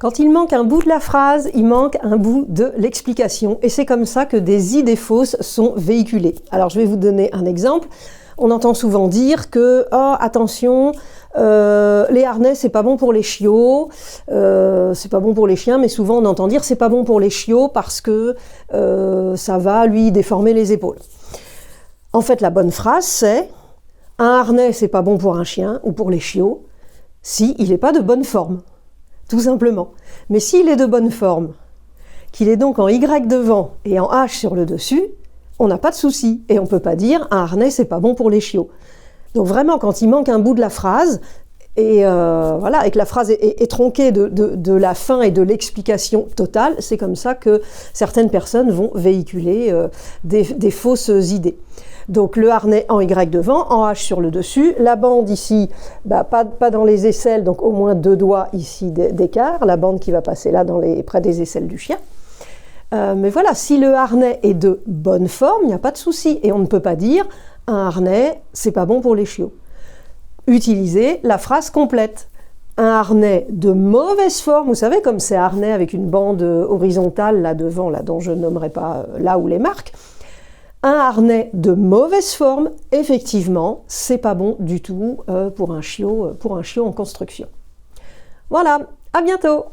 Quand il manque un bout de la phrase, il manque un bout de l'explication. Et c'est comme ça que des idées fausses sont véhiculées. Alors je vais vous donner un exemple. On entend souvent dire que « Oh, attention, les harnais, c'est pas bon pour les chiots, c'est pas bon pour les chiens, mais souvent on entend dire « c'est pas bon pour les chiots parce que ça va lui déformer les épaules ». En fait, la bonne phrase, c'est « un harnais, c'est pas bon pour un chien ou pour les chiots si il n'est pas de bonne forme ». Tout simplement. Mais s'il est de bonne forme, qu'il est donc en Y devant et en H sur le dessus, on n'a pas de souci. Et on ne peut pas dire un harnais, c'est pas bon pour les chiots. Donc vraiment, quand il manque un bout de la phrase, et voilà, et que la phrase est tronquée de la fin et de l'explication totale, c'est comme ça que certaines personnes vont véhiculer des fausses idées. Donc le harnais en Y devant, en H sur le dessus, la bande ici, pas dans les aisselles, donc au moins 2 doigts ici d'écart, la bande qui va passer là près des aisselles du chien. Mais voilà, si le harnais est de bonne forme, il n'y a pas de souci. Et on ne peut pas dire « un harnais, c'est pas bon pour les chiots ». Utilisez la phrase complète. Un harnais de mauvaise forme, vous savez, comme ces harnais avec une bande horizontale là devant, là dont je nommerai pas là où les marques. Un harnais de mauvaise forme, effectivement, c'est pas bon du tout pour un chiot en construction. Voilà, à bientôt!